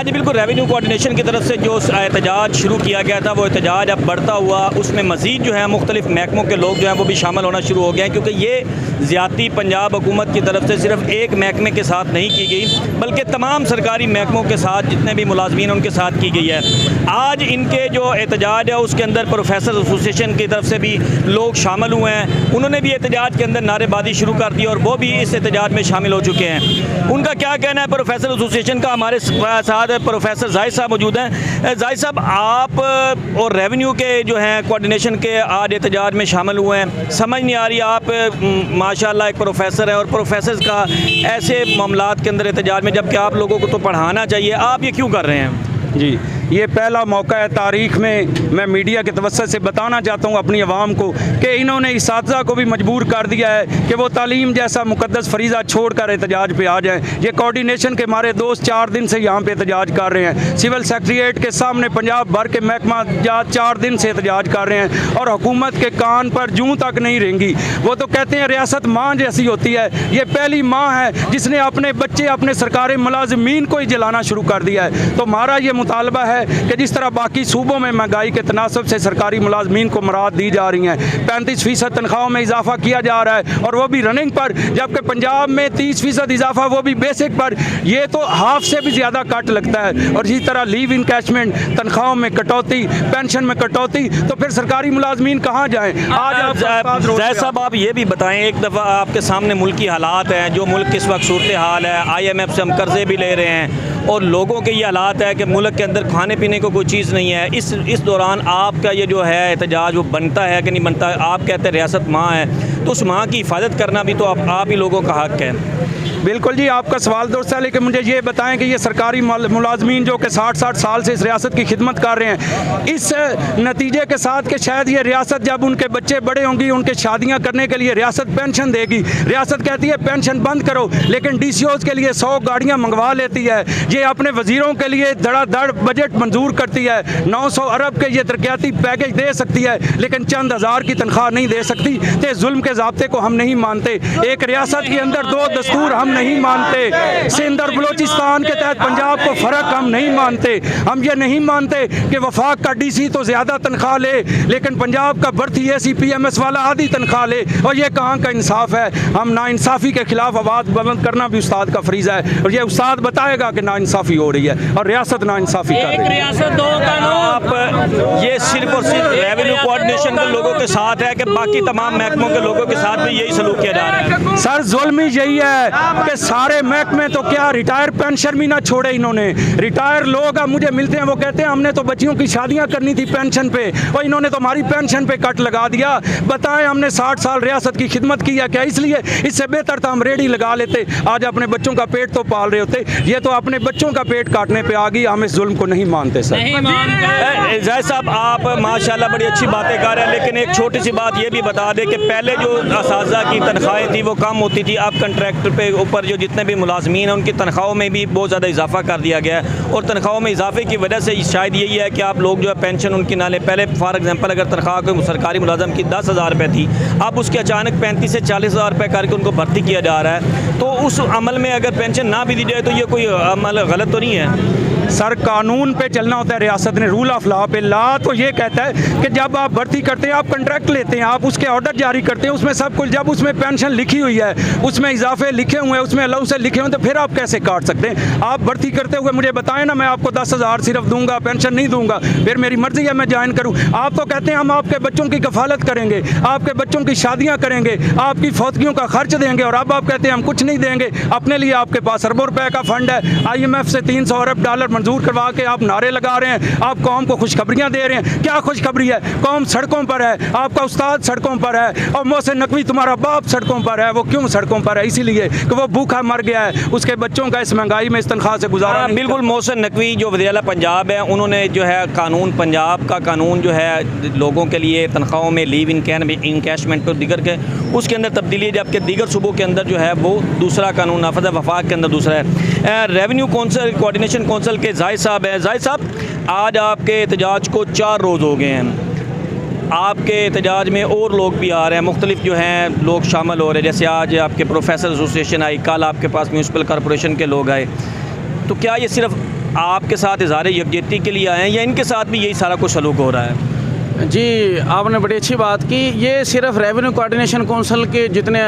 हाँ जी बिल्कुल, revenue coordination की तरफ से जो एहतजाज शुरू किया गया था वो एहतजाज अब बढ़ता हुआ, उसमें मज़ीद जो है मुख्तलिफ महकमों के लोग जो हैं वो भी शामिल होना शुरू हो गए हैं, क्योंकि ये ज़्यादती पंजाब हुकूमत की तरफ से सिर्फ एक महकमे के साथ नहीं की गई बल्कि तमाम सरकारी महकमों के साथ जितने भी मुलाजमीन उनके साथ की गई है। आज इनके जो एहतजाज है उसके अंदर प्रोफेसर एसोसिएशन की तरफ से भी लोग शामिल हुए हैं, उन्होंने भी एहतजाज के अंदर नारेबाजी शुरू कर दी और वो भी इस एहतजाज में शामिल हो चुके हैं। उनका क्या कहना है प्रोफेसर एसोसिएशन का? हमारे साथ प्रोफेसर जाहिद साहब मौजूद हैं। जाहिद साहब, आप और रेवेन्यू के जो हैं कोऑर्डिनेशन के आज एहतजाज में शामिल हुए हैं, समझ नहीं आ रही, आप माशाल्लाह एक प्रोफेसर हैं और प्रोफेसर का ऐसे मामलात के अंदर एहतजाज में, जबकि आप लोगों को तो पढ़ाना चाहिए, आप ये क्यों कर रहे हैं? जी, ये पहला मौका है तारीख़ में, मैं मीडिया के तवज्जुह से बताना चाहता हूँ अपनी आवाम को कि इन्होंने इसातिज़ा को भी मजबूर कर दिया है कि वो तालीम जैसा मुक़द्दस फरीज़ा छोड़ कर एहतजाज पे आ जाएँ। ये कोऑर्डिनेशन के हमारे दोस्त 4 दिन से यहाँ पे एहतजाज कर रहे हैं, सिविल सेक्रेटेरिएट के सामने पंजाब भर के महकमा 4 दिन से एहतजाज कर रहे हैं और हुकूमत के कान पर जूँ तक नहीं रेंगी। वो तो कहते हैं रियासत माँ जैसी होती है, ये पहली माँ है जिसने अपने बच्चे अपने सरकारी मुलाजमीन को ही जलाना शुरू कर दिया है। तो हमारा ये मुतालबा है कि जिस तरह बाकी सूबों में महंगाई के तनासब से सरकारी मुलाजमीन को मराद दी जा रही हैं, 35% तनख्वाहों में इजाफा किया जा रहा है और वो भी रनिंग पर, जबकि पंजाब में 30% इजाफा वो भी बेसिक पर, ये तो हाफ से भी ज़्यादा कट लगता है। और इसी तरह लीव इनकैशमेंट, तनख्वाहों में कटौती, पेंशन में कटौती, तो फिर सरकारी मुलाजमीन कहाँ जाएँ? आज जय साहब आप ये भी बताएं, एक दफ़ा आपके सामने मुल्क की हालात हैं, जो मुल्क किस वक्त सूरत हाल है, IMF से हम कर्जे भी ले रहे हैं और लोगों के ये हालात है कि मुल्क के अंदर खाने पीने को कोई चीज़ नहीं है। इस दौरान आपका ये जो है एहतजाज वो बनता है कि नहीं बनता? आप कहते हैं रियासत माँ है, तो उस माँ की हिफाजत करना भी तो आप ही लोगों का हक़ है। बिल्कुल जी, आपका सवाल दुरुस्त है, लेकिन मुझे ये बताएं कि ये सरकारी मुलाजमीन जो कि 60-60 साल से इस रियासत की खिदमत कर रहे हैं, इस नतीजे के साथ कि शायद ये रियासत जब उनके बच्चे बड़े होंगी, उनके शादियां करने के लिए रियासत पेंशन देगी। रियासत कहती है पेंशन बंद करो, लेकिन DCOs के लिए 100 गाड़ियां मंगवा लेती है। ये अपने वजीरों के लिए धड़ाधड़ बजट मंजूर करती है, 900 अरब के ये तरक्याती पैकेज दे सकती है, लेकिन चंद हज़ार की तनख्वाह नहीं दे सकती। तो जुल्म के ज़ाब्ते को हम नहीं मानते। एक रियासत के अंदर 2 दस्तूर हम नहीं मानते। सिंध और बलोचिस्तान के तहत पंजाब को फ़र्क हम नहीं मानते। हम ये नहीं मानते कि वफाक का DC तो ज़्यादा तनख्वाह ले, लेकिन पंजाब का भर्ती AC PMS वाला आधी तनख्वाह ले, और ये कहाँ का इंसाफ है? हम नाइंसाफ़ी के खिलाफ आवाज़ बुलंद करना भी उस्ताद का फरीज़ा है, और ये उस्ताद बताएगा कि नाइंसाफ़ी हो रही है और रियासत नाइंसाफ़ी कर रही है। रियासत दो कानून, आप ये सिर्फ और सिर्फ रेवेन्यू कोऑर्डिनेशन के लोगों के साथ है कि बाकी तमाम महकमों के लोगों के साथ भी यही सलूक किया जा रहा है? सर, जुल्म ही यही है कि सारे महकमे तो क्या रिटायर पेंशन भी ना छोड़े इन्होंने। रिटायर लोग अब मुझे मिलते हैं, वो कहते हैं हमने तो बच्चियों की शादियां करनी थी पेंशन पे, और इन्होंने तो हमारी पेंशन पे कट लगा दिया। बताएं, हमने 60 साल रियासत की खिदमत की है क्या? इसलिए इससे बेहतर था हम रेडी लगा लेते, आज अपने बच्चों का पेट तो पाल रहे होते। ये तो अपने बच्चों का पेट काटने पे आ गई। हम इस जुल्म को नहीं मानते सर। जाहिद साहब, आप माशाल्लाह बड़ी अच्छी बातें कर रहे हैं, लेकिन एक छोटी सी बात ये भी बता दें कि पहले जो असातिज़ा की तनख्वाहें थी वो कम होती थी, अब कंट्रैक्टर पे ऊपर जो जितने भी मुलाजमीन हैं उनकी तनख्वाहों में भी बहुत ज़्यादा इजाफा कर दिया गया है, और तनख्वाहों में इजाफे की वजह से शायद यही है कि आप लोग जो है पेंशन उनकी ना लें। पहले फॉर एग्जांपल अगर तनख्वाह कोई सरकारी मुलाजम की 10,000 रुपये थी, अब उसके अचानक 35 से 40,000 रुपये करके उनको भर्ती किया जा रहा है। तो उस अमल में अगर पेंशन ना भी दी जाए तो ये कोई अमल गलत तो नहीं है? सर, कानून पे चलना होता है रियासत ने, रूल ऑफ लॉ पे। लॉ तो ये कहता है कि जब आप भर्ती करते हैं, आप कंट्रैक्ट लेते हैं, आप उसके ऑर्डर जारी करते हैं, उसमें सब कुछ, जब उसमें पेंशन लिखी हुई है, उसमें इजाफे लिखे हुए हैं, उसमें अलाउ से लिखे हुए हैं, तो फिर आप कैसे काट सकते हैं? आप भर्ती करते हुए मुझे बताएं ना, मैं आपको 10,000 सिर्फ दूंगा, पेंशन नहीं दूंगा, फिर मेरी मर्जी है मैं ज्वाइन करूँ। आप तो कहते हैं हम आपके बच्चों की कफालत करेंगे, आपके बच्चों की शादियाँ करेंगे, आपकी फौतगियों का खर्च देंगे, और अब आप कहते हैं हम कुछ नहीं देंगे। अपने लिए आपके पास अरबों रुपए का फंड है, IMF से 300 अरब डॉलर मंजूर करवा के आप नारे लगा रहे हैं, आप कौम को खुशखबरियां दे रहे हैं। क्या खुशखबरी है? कौम सड़कों पर है, आपका उस्ताद सड़कों पर है, और मोहसिन नकवी तुम्हारा बाप सड़कों पर है। वो क्यों सड़कों पर है? इसीलिए कि वो भूखा मर गया है, उसके बच्चों का इस महंगाई में इस तनख्वाह से गुजारा। बिल्कुल, मोहसिन नकवी जो वज़ीर आला पंजाब है, उन्होंने जो है कानून, पंजाब का कानून जो है लोगों के लिए तनख्वाहों में लीव इनकैशमेंट और दीगर के उसके अंदर तब्दीली, जबकि दीगर सूबों के अंदर जो है वो दूसरा कानून नाफिज़ है, वफाक के अंदर दूसरा है। रेवेन्यू कौंसल कोऑर्डिनेशन कौंसल के जाहिद साहब हैं। जाहिद साहब, आज आपके एहतजाज को 4 रोज़ हो गए हैं, आपके एहतजाज में और लोग भी आ रहे हैं, मुख्तलिफ जो हैं लोग शामिल हो रहे हैं, जैसे आज आपके प्रोफेसर एसोसिएशन आई, कल आपके पास म्यूनसिपल कॉरपोरेशन के लोग आए। तो क्या ये सिर्फ आपके साथ इज़हार यकजहती के लिए आए हैं या इनके साथ भी यही सारा कुछ सलूक हो रहा है? जी, आपने बड़ी अच्छी बात की। ये सिर्फ रेवेन्यू कोऑर्डिनेशन काउंसिल के जितने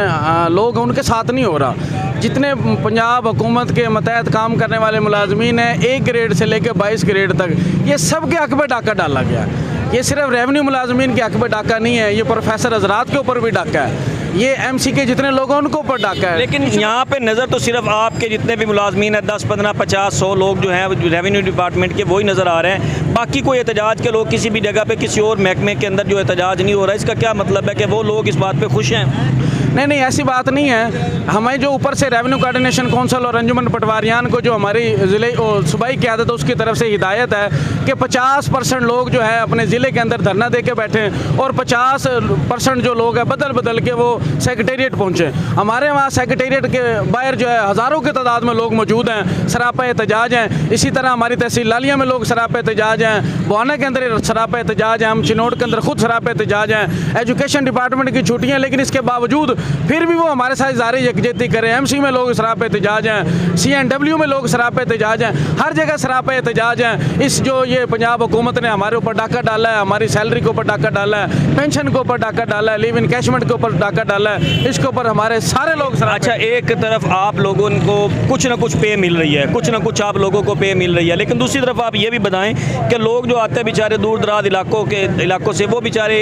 लोग हैं उनके साथ नहीं हो रहा। जितने पंजाब हुकूमत के मतहत काम करने वाले मुलाजमीन हैं 1 ग्रेड से लेकर 22 ग्रेड तक, ये सब के हक़ में डाका डाला गया। ये सिर्फ रेवेन्यू मुलाजमीन के हक़ में डाका नहीं है, ये प्रोफेसर हजरात के ऊपर भी डाका है, ये MC के जितने लोग हैं उनको ऊपर डाका है। लेकिन यहाँ पे नज़र तो सिर्फ आपके जितने भी मुलाजमीन हैं 10, 15, 50, 100 लोग जो हैं रेवेन्यू डिपार्टमेंट के वही नज़र आ रहे हैं। बाकी कोई एहतजाज के लोग किसी भी जगह पे किसी और महकमे के अंदर जो एहतजाज नहीं हो रहा है, इसका क्या मतलब है कि वो लोग इस बात पर खुश हैं? नहीं, ऐसी बात नहीं है। हमें जो ऊपर से रेवेन्यू कोऑर्डिनेशन काउंसिल और अंजुमन पटवारियान को जो हमारी ज़िले सूबाई क़यादत है उसकी तरफ से हिदायत है कि 50% लोग जो है अपने ज़िले के अंदर धरना दे के बैठे और 50% जो लोग हैं बदल बदल के वो सेक्रेटेरिएट पहुँचे। हमारे वहाँ सेक्रेटेरिएट के बाहर जो है हज़ारों की तादाद में लोग मौजूद हैं, सरापा एहतजाज हैं। इसी तरह हमारी तहसील लालिया में लोग सरापा एहतजाज हैं, बुआना के अंदर सरापा एहतजाज हैं, हम चिनौट के अंदर खुद सरापा एहतजाज हैं। एजुकेशन डिपार्टमेंट की छुट्टियाँ, लेकिन इसके बावजूद फिर भी वो हमारे साथ इज़हार यकजहती करें। MC में लोग सरापा एहतजाज हैं, CNW में लोग सरापा एहतजाज हैं, हर जगह सरापा एहतजाज हैं। इस जो ये पंजाब हुकूमत ने हमारे ऊपर डाका डाला है, हमारी सैलरी के ऊपर डाका डाला है, पेंशन के ऊपर डाका डाला है, लिव इनकैशमेंट के ऊपर डाका डाला है, इसके ऊपर हमारे सारे लोग अच्छा, एक तरफ आप लोगों को कुछ ना कुछ पे मिल रही है, कुछ ना कुछ आप लोगों को पे मिल रही है, लेकिन दूसरी तरफ आप ये भी बताएं कि लोग जो आते हैं बेचारे दूर दराज इलाकों से, वो बेचारे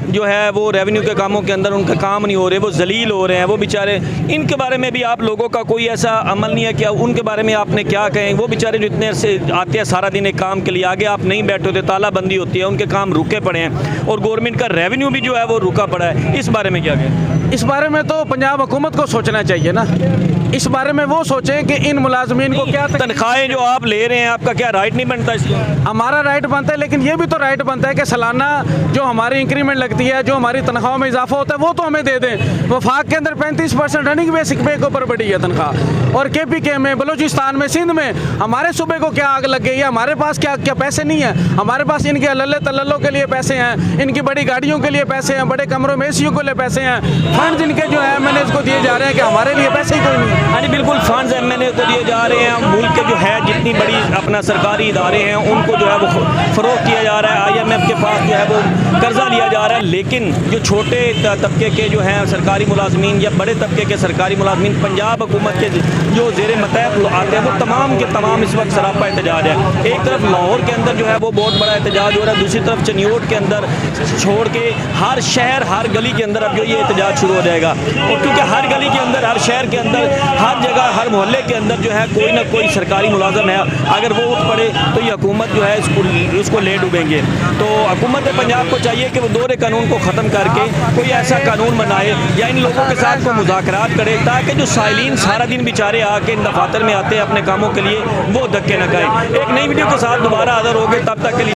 जो है वो रेवेन्यू के कामों के अंदर उनका काम नहीं हो रहे, वो जलील हो रहे हैं, वो बेचारे, इनके बारे में भी आप लोगों का कोई ऐसा अमल नहीं है क्या? उनके बारे में आपने क्या कहें? वो बेचारे जो इतने से आते हैं सारा दिन एक काम के लिए, आगे आप नहीं बैठे होते, तालाबंदी होती है, उनके काम रुके पड़े हैं और गवर्नमेंट का रेवेन्यू भी जो है वो रुका पड़ा है, इस बारे में क्या कहें? इस बारे में तो पंजाब हुकूमत को सोचना चाहिए ना। इस बारे में वो सोचें कि इन मुलाजमीन को क्या तनख्वाहें जो आप ले रहे हैं, आपका क्या राइट नहीं बनता इसलिए? हमारा राइट बनता है, लेकिन ये भी तो राइट बनता है कि सालाना जो हमारी इंक्रीमेंट लगती है, जो हमारी तनख्वाहों में इजाफा होता है, वो तो हमें दे दें। वफाक के अंदर 35% रनिंग बेसिक पे के ऊपर बढ़ी है तनख्वाह, और KPK में, बलूचिस्तान में, सिंध में हमारे सूबे को क्या आग लग गई है? हमारे पास क्या पैसे नहीं है? हमारे पास इनके अल्ले तल्लों के लिए पैसे हैं, इनकी बड़ी गाड़ियों के लिए पैसे हैं, बड़े कमरों में ACU के लिए पैसे हैं, फंड इनके जो है MNA को दिए जा रहे हैं कि हमारे लिए पैसे ही कोई नहीं है। हाँ जी, बिल्कुल, फंड्स MNA को दिए जा रहे हैं। मुल्क के जो है जितनी बड़ी अपना सरकारी इदारे हैं उनको जो है वो फ़रोग़ किया जा रहा है, IMF के पास जो है वो कर्जा लिया जा रहा है, लेकिन जो छोटे तबके के जो हैं सरकारी मुलाजमीन या बड़े तबके के सरकारी मुलाजमीन पंजाब हुकूमत के जो ज़ेर मतहत आते हैं वो तमाम के तमाम इस वक्त सरापा एहतजाज है। एक तरफ लाहौर के अंदर जो है वो बहुत बड़ा एहतजाज हो रहा है, दूसरी तरफ चनियोट के अंदर छोड़ के हर शहर हर गली के अंदर अब जो ये एहतजाज शुरू हो जाएगा, और क्योंकि हर गली के अंदर, हर शहर के अंदर, हर जगह, हर मोहल्ले के अंदर जो है कोई ना कोई सरकारी मुलाजम है, अगर वो उठ पड़े तो ये हुकूमत जो है उसको ले डूबेंगे। तो हुकूमत पंजाब को चाहिए कि वो दोहरे कानून को ख़त्म करके कोई ऐसा कानून बनाए या इन लोगों के साथ को मुज़ाकरात करे, ताकि जो साइलिन सारा दिन बेचारे आके इन दफातर में आते हैं अपने कामों के लिए, वो धक्के न खाएं। एक नई वीडियो के साथ दोबारा हाज़िर होंगे, तब तक के लिए